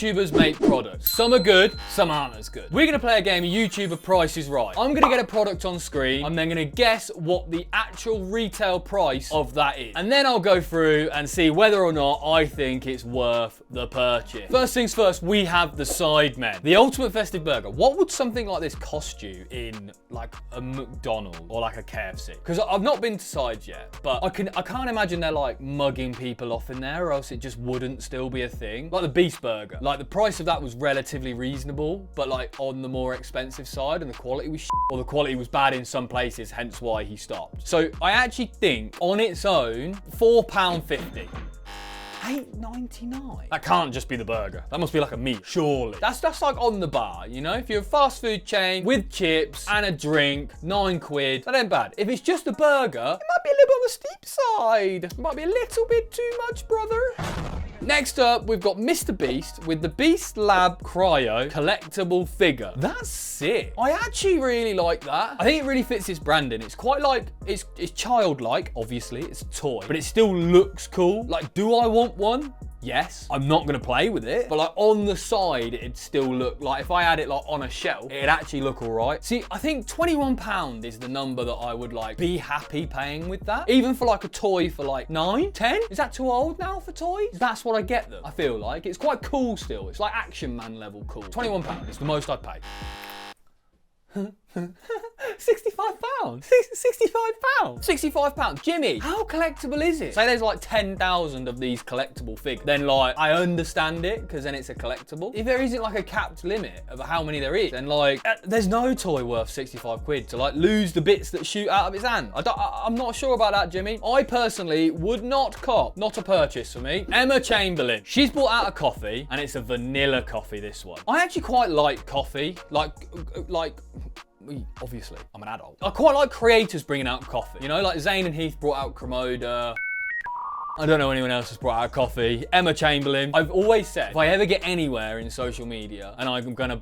YouTubers make products. Some are good, some aren't as good. We're gonna play a game of YouTuber Price is Right. I'm gonna get a product on screen. I'm then gonna guess what the actual retail price of that is. And then I'll go through and see whether or not I think it's worth the purchase. First things first, we have the Sidemen. The ultimate festive burger. What would something like this cost you in like a McDonald's or like a KFC? Because I've not been to Sides yet, but I can't imagine they're like mugging people off in there, or else it just wouldn't still be a thing. Like the Beast Burger. Like the price of that was relatively reasonable, but like on the more expensive side, and the quality was shit, or the quality was bad in some places, hence why he stopped. So I actually think on its own, £4.50. $8.99. That can't just be the burger. That must be like a meal, surely. That's like on the bar, you know? If you're a fast food chain with chips and a drink, £9, that ain't bad. If it's just a burger, it might be a little bit on the steep side. It might be a little bit too much, brother. Next up, we've got Mr. Beast with the Beast Lab Cryo collectible figure. That's sick. I actually really like that. I think it really fits its branding. It's quite like, it's childlike, obviously, it's a toy, but it still looks cool. Like, do I want one? Yes. I'm not gonna play with it, but like on the side, it'd still look like, if I had it like on a shelf, it'd actually look all right. See, I think £21 is the number that I would like be happy paying with that. Even for like a toy for like 9, 10? Is that too old now for toys? That's what I get them. I feel like it's quite cool still. It's like Action Man level cool. £21 is the most I'd pay. £65. £65. Jimmy, how collectible is it? Say there's like 10,000 of these collectible figures. Then like, I understand it, because then it's a collectible. If there isn't like a capped limit of how many there is, then like, there's no toy worth £65 to like lose the bits that shoot out of its hand. I'm not sure about that, Jimmy. I personally would not cop. Not a purchase for me. Emma Chamberlain. She's brought out a coffee, and it's a vanilla coffee, this one. I actually quite like coffee. Obviously, I'm an adult. I quite like creators bringing out coffee. You know, like Zayn and Heath brought out Cremoda. I don't know anyone else has brought out coffee. Emma Chamberlain. I've always said, if I ever get anywhere in social media and I'm gonna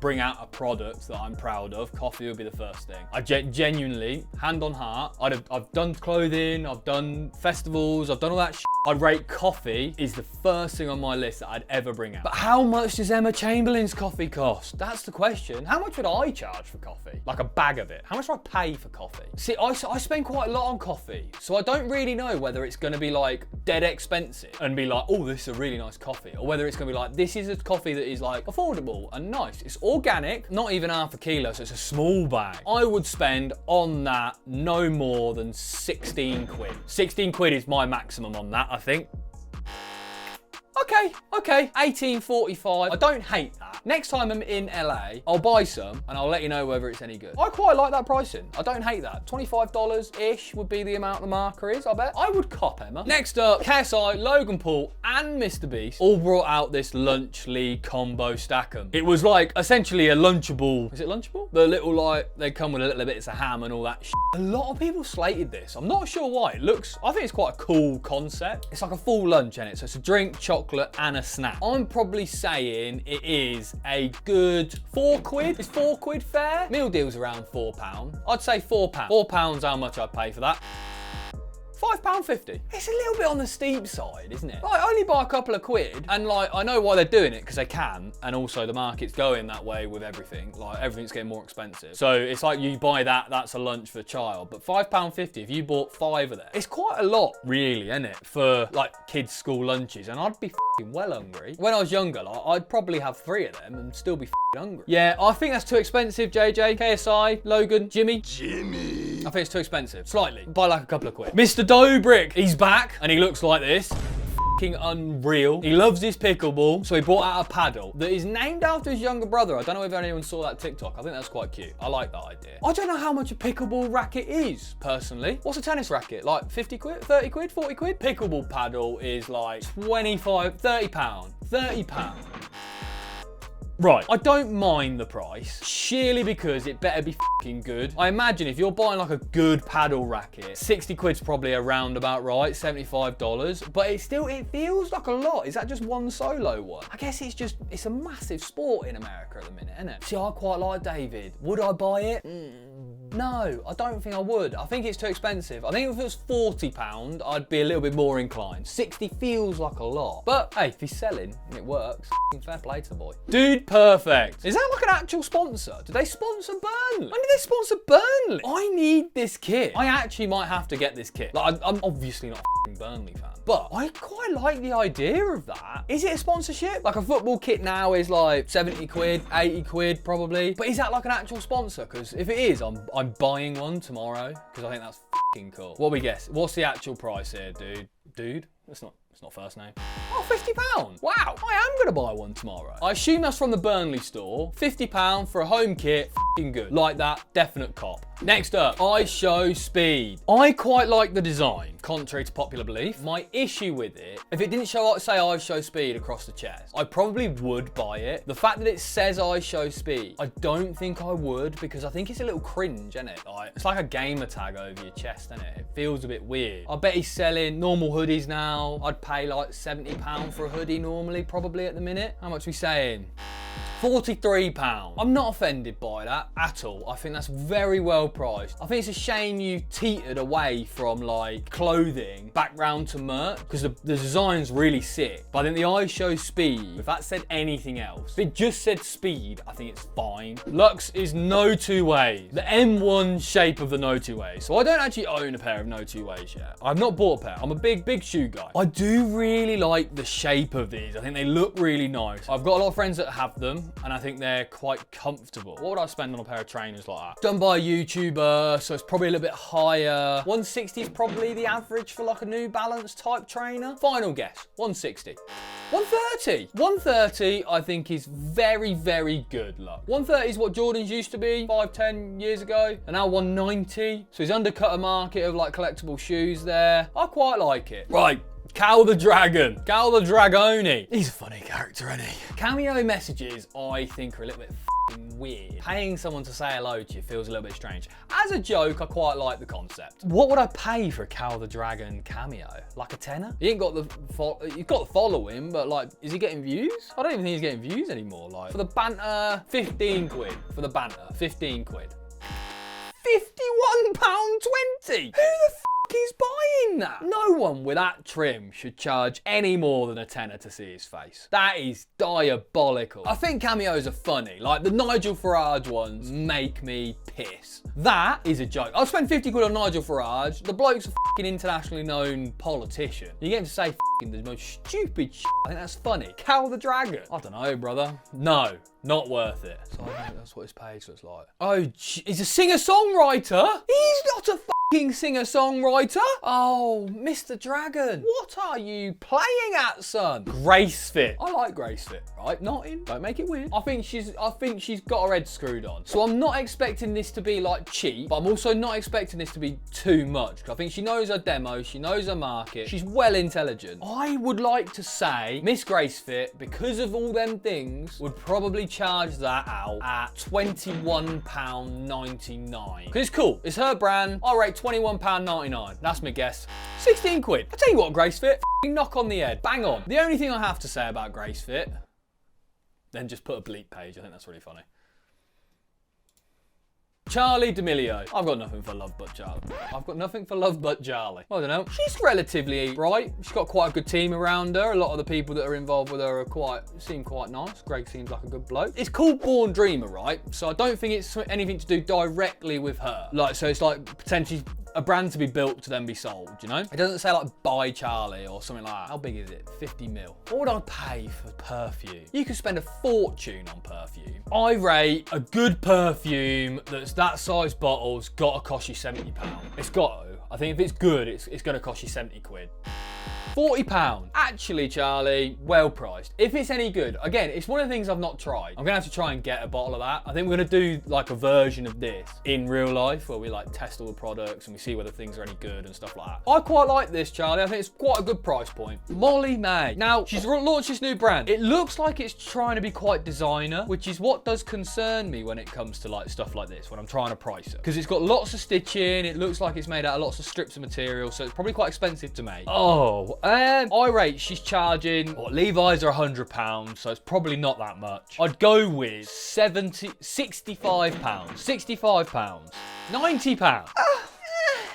bring out a product that I'm proud of, coffee would be the first thing. I genuinely, hand on heart, I've done clothing, I've done festivals, I've done all that shit. I'd rate coffee is the first thing on my list that I'd ever bring out. But how much does Emma Chamberlain's coffee cost? That's the question. How much would I charge for coffee? Like a bag of it. How much do I pay for coffee? See, I spend quite a lot on coffee, so I don't really know whether it's gonna be like dead expensive and be like, oh, this is a really nice coffee, or whether it's gonna be like, this is a coffee that is like affordable and nice. It's organic, not even half a kilo, so it's a small bag. I would spend on that no more than 16 quid. 16 quid is my maximum on that, I think. Okay, 18.45. I don't hate that. Next time I'm in LA, I'll buy some and I'll let you know whether it's any good. I quite like that pricing. I don't hate that. $25-ish would be the amount the marker is, I bet. I would cop, Emma. Next up, KSI, Logan Paul, and Mr. Beast all brought out this Lunch League combo stack'em. It was like essentially a Lunchable. Is it Lunchable? The little like, they come with a little bits of ham and all that shit. A lot of people slated this. I'm not sure why. I think it's quite a cool concept. It's like a full lunch in it. So it's a drink, chocolate, and a snack. I'm probably saying it is a good £4. Is £4 fair? Meal deal's around £4. I'd say £4. £4 how much I'd pay for that. £5.50. It's a little bit on the steep side, isn't it? Like, I only buy a couple of quid, and like, I know why they're doing it, because they can, and also the market's going that way with everything. Like, everything's getting more expensive. So it's like you buy that, that's a lunch for a child. But £5.50, if you bought 5 of them, it's quite a lot, really, isn't it? For like kids' school lunches, and I'd be f***ing well hungry. When I was younger, like, I'd probably have 3 of them and still be f***ing hungry. Yeah, I think that's too expensive, JJ, KSI, Logan, Jimmy. I think it's too expensive, slightly. Buy like a couple of quid. Mr. Dobrik, he's back, and he looks like this. F***ing unreal. He loves his pickleball, so he brought out a paddle that is named after his younger brother. I don't know if anyone saw that TikTok. I think that's quite cute. I like that idea. I don't know how much a pickleball racket is, personally. What's a tennis racket? Like 50 quid, 30 quid, 40 quid? Pickleball paddle is like 25, 30 pound, 30 pound. Right, I don't mind the price, sheerly because it better be f***ing good. I imagine if you're buying like a good paddle racket, 60 quid's probably around about right, $75, but it feels like a lot. Is that just one solo one? I guess it's a massive sport in America at the minute, isn't it? See, I quite like David. Would I buy it? No, I don't think I would. I think it's too expensive. I think if it was £40, I'd be a little bit more inclined. 60 feels like a lot. But hey, if he's selling and it works, fair play to the boy. Dude Perfect. Is that like an actual sponsor? Did they sponsor Burnley? When did they sponsor Burnley? I need this kit. I actually might have to get this kit. Like, I'm obviously not a Burnley fan, but I quite like the idea of that. Is it a sponsorship? Like a football kit now is like 70 quid, 80 quid probably. But is that like an actual sponsor? Because if it is, I'm buying one tomorrow because I think that's fucking cool. What we guess? What's the actual price here, dude? Dude? It's not first name. Oh, £50. Wow, I am gonna buy one tomorrow. I assume that's from the Burnley store. £50 for a home kit, f***ing good. Like that, definite cop. Next up, I Show Speed. I quite like the design, contrary to popular belief. My issue with it, if it didn't say I Show Speed across the chest, I probably would buy it. The fact that it says I Show Speed, I don't think I would because I think it's a little cringe, isn't it? Like, it's like a gamer tag over your chest, isn't it? It feels a bit weird. I bet he's selling normal hoodies now. I'd pay like £70 for a hoodie normally, probably at the minute. How much are we saying? £43. I'm not offended by that at all. I think that's very well priced. I think it's a shame you teetered away from like clothing back round to merch because the design's really sick. But I think the I Show Speed, if that said anything else, if it just said speed, I think it's fine. Lux is no two ways. The M1 shape of the no two ways. So I don't actually own a pair of no two ways yet. I've not bought a pair. I'm a big shoe guy. I do really like the shape of these. I think they look really nice. I've got a lot of friends that have them and I think they're quite comfortable. What would I spend on a pair of trainers like that? Done by a YouTuber, so it's probably a little bit higher. 160 is probably the average for like a New Balance type trainer. Final guess, 160. 130. 130 I think is very, very good luck. 130 is what Jordan's used to be 5-10 years ago, and now 190. So he's undercut a market of like collectible shoes there. I quite like it. Right. Cal the Dragon. Cal the Dragoni. He's a funny character, isn't he? Cameo messages, I think, are a little bit f***ing weird. Paying someone to say hello to you feels a little bit strange. As a joke, I quite like the concept. What would I pay for a Cal the Dragon cameo? Like a tenner? He ain't got you've got the following, but like, is he getting views? I don't even think he's getting views anymore. Like, for the banter, 15 quid. For the banter, 15 quid. £51.20. Who the f*** is buying that? No one with that trim should charge any more than a tenner to see his face. That is diabolical. I think cameos are funny. Like the Nigel Farage ones make me piss. That is a joke. I'll spend 50 quid on Nigel Farage. The bloke's a f***ing internationally known politician. You get him to say f***ing the most stupid shit. I think that's funny. Cal the Dragon. I don't know, brother. No. Not worth it. So I think that's what his page looks like. Oh, he's a singer-songwriter? He's not a fucking singer-songwriter. Oh, Mr. Dragon. What are you playing at, son? Grace Fit. I like Grace Fit, right? Not in. Don't make it weird. I think she's got her head screwed on. So I'm not expecting this to be like cheap, but I'm also not expecting this to be too much. I think she knows her demo. She knows her market. She's well intelligent. I would like to say Miss Grace Fit, because of all them things, would probably charge that out at £21.99. Because it's cool. It's her brand. I'll rate £21.99. That's my guess. 16 quid. I tell you what, Grace Fit, knock on the head. Bang on. The only thing I have to say about Grace Fit, then just put a bleep page. I think that's really funny. Charli D'Amelio. I've got nothing for love but Charli. I've got nothing for love but Charli. I don't know. She's relatively bright. She's got quite a good team around her. A lot of the people that are involved with her seem quite nice. Greg seems like a good bloke. It's called Born Dreamer, right? So I don't think it's anything to do directly with her. Like, so it's like potentially a brand to be built to then be sold, you know? It doesn't say like buy Charli or something like that. How big is it? 50 mil. What would I pay for perfume? You could spend a fortune on perfume. I rate a good perfume that's that size bottle's gotta cost you £70. It's got to. I think if it's good, it's gonna cost you 70 quid. £40. Actually, Charli, well priced. If it's any good, again, it's one of the things I've not tried. I'm gonna have to try and get a bottle of that. I think we're gonna do like a version of this in real life where we like test all the products and we see whether things are any good and stuff like that. I quite like this, Charli. I think it's quite a good price point. Molly May. Now, she's launched this new brand. It looks like it's trying to be quite designer, which is what does concern me when it comes to like stuff like this, when I'm trying to price it. Because it's got lots of stitching. It looks like it's made out of lots of strips of material, so it's probably quite expensive to make. Oh, I rate she's charging, what, Levi's are £100, so it's probably not that much. I'd go with £65. £65. £90.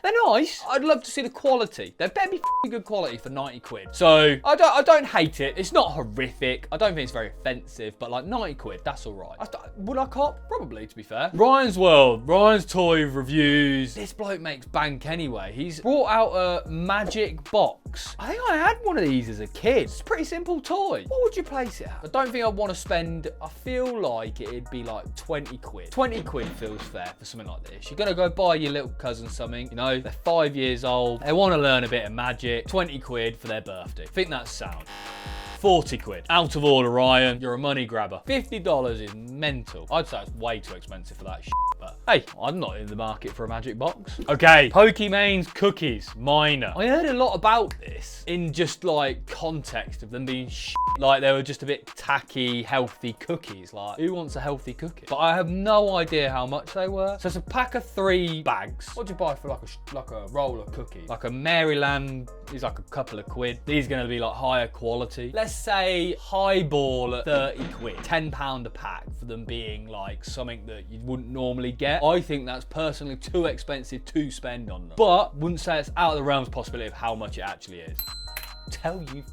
They're nice. I'd love to see the quality. They better be good quality for 90 quid. So I don't hate it. It's not horrific. I don't think it's very offensive, but like 90 quid, that's all right. Would I cop? Probably, to be fair. Ryan's World, Ryan's Toy Reviews. This bloke makes bank anyway. He's brought out a magic box. I think I had one of these as a kid. It's a pretty simple toy. What would you place it at? I don't think I'd want to spend, I feel like it'd be like 20 quid. 20 quid feels fair for something like this. You're gonna go buy your little cousin something, you know, they're 5 years old, they want to learn a bit of magic, 20 quid for their birthday. I think that's sound. 40 quid. Out of order, Ryan. You're a money grabber. $50 is mental. I'd say it's way too expensive for that shit, but hey, I'm not in the market for a magic box. Okay, Pokémon's cookies, minor. I heard a lot about this in just like context of them being shit. Like they were just a bit tacky, healthy cookies. Like, who wants a healthy cookie? But I have no idea how much they were. So it's a pack of 3 bags. What'd you buy for like a roll of cookies? Like a Maryland is like a couple of quid. These are gonna be like higher quality. Let's say highball at 30 quid. £10 a pack for them being like something that you wouldn't normally get. I think that's personally too expensive to spend on them. But wouldn't say it's out of the realms of possibility of how much it actually is. Tell you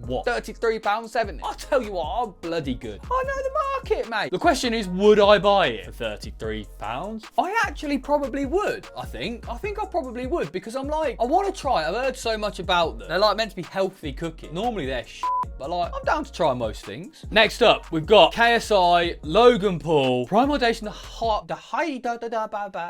what? £33.70. I'll tell you what, I'm bloody good. I know the market, mate. The question is, would I buy it for £33? I actually probably would, I think I probably would, because I'm like, I want to try it. I've heard so much about them. They're like meant to be healthy cookies. Normally they're shit, but like, I'm down to try most things. Next up, we've got KSI, Logan Paul, Prime Hydration,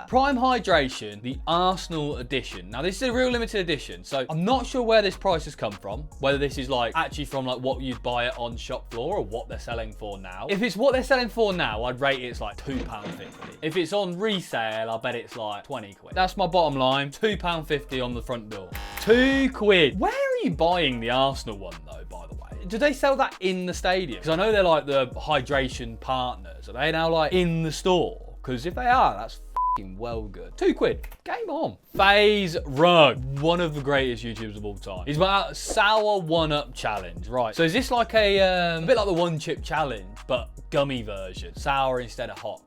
Prime Hydration, the Arsenal edition. Now this is a real limited edition, so I'm not sure where this price has come from, whether this is like actually from like what you'd buy it on shop floor or what they're selling for now. If it's what they're selling for now, I'd rate it's like £2.50. If it's on resale, I bet it's like 20 quid. That's my bottom line. £2.50 on the front door. 2 quid. Where are you buying the Arsenal one though, by the way? Do they sell that in the stadium? Because I know they're like the hydration partners. Are they now like in the store? Because if they are, that's well good. 2 quid. Game on. FaZe Rug, one of the greatest YouTubers of all time. He's about Sour 1-Up Challenge. Right. So is this like a bit like the One Chip Challenge, but gummy version? Sour instead of hot.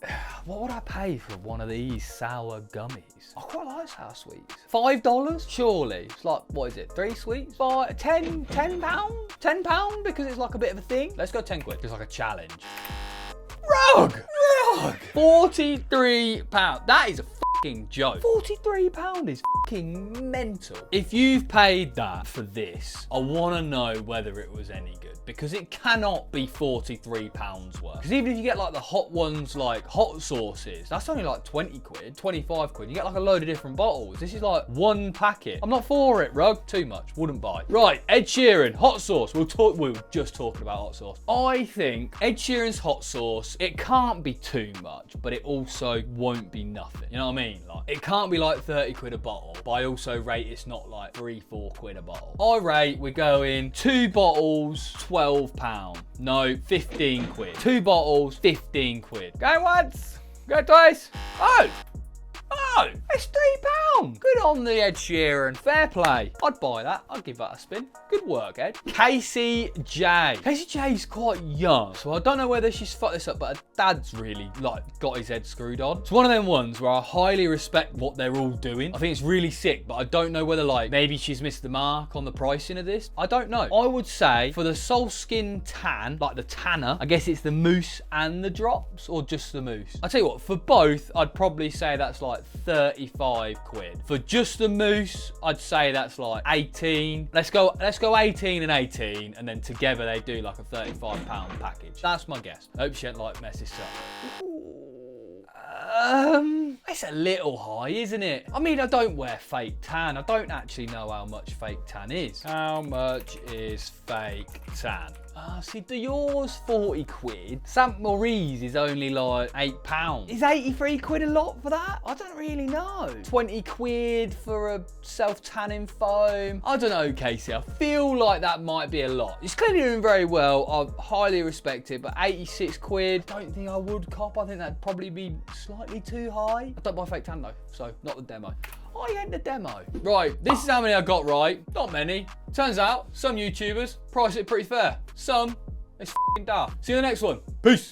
What would I pay for one of these sour gummies? I quite like sour sweets. $5? Surely. It's like, what is it? 3 sweets? £10? £10? Because it's like a bit of a thing. Let's go 10 quid. It's like a challenge. Rug! £43. That is a fucking joke. £43 is fucking mental. If you've paid that for this, I want to know whether it was any good, because it cannot be £43 worth. Because even if you get like the hot ones, like hot sauces, that's only like 20 quid, 25 quid. You get like a load of different bottles. This is like 1 packet. I'm not for it, Rug. Too much. Wouldn't buy. Right, Ed Sheeran, hot sauce. We were just talking about hot sauce. I think Ed Sheeran's hot sauce, it can't be too much, but it also won't be nothing. You know what I mean? Like, it can't be like 30 quid a bottle, but I also rate it's not like 3-4 quid a bottle. I rate we're going 2 bottles, £12. No, 15 quid. 2 bottles, 15 quid. Go once, go twice. Oh, it's £3. Good on the Ed Sheeran. Fair play. I'd buy that. I'd give that a spin. Good work, Ed. Casey J. Casey J's quite young, so I don't know whether she's fucked this up, but her dad's really like got his head screwed on. It's one of them ones where I highly respect what they're all doing. I think it's really sick, but I don't know whether like maybe she's missed the mark on the pricing of this. I don't know. I would say for the Soul Skin Tan, like the tanner, I guess it's the mousse and the drops, or just the mousse. I tell you what, for both, I'd probably say that's like 35 quid. For just the mousse, I'd say that's like 18. Let's go 18 and 18, and then together they do like a £35 package. That's my guess. I hope she ain't like mess this up. It's a little high, isn't it? I mean, I don't wear fake tan. I don't actually know how much fake tan is. How much is fake tan? See, Dior's 40 quid. St. Maurice is only like £8. Is 83 quid a lot for that? I don't really know. 20 quid for a self-tanning foam. I don't know, Casey. I feel like that might be a lot. It's clearly doing very well. I highly respect it, but 86 quid, don't think I would cop. I think that'd probably be slightly too high. I don't buy fake tan though, so not the demo. I enter demo. Right, this is how many I got right. Not many. Turns out, some YouTubers price it pretty fair. Some, it's f***ing daft. See you in the next one. Peace.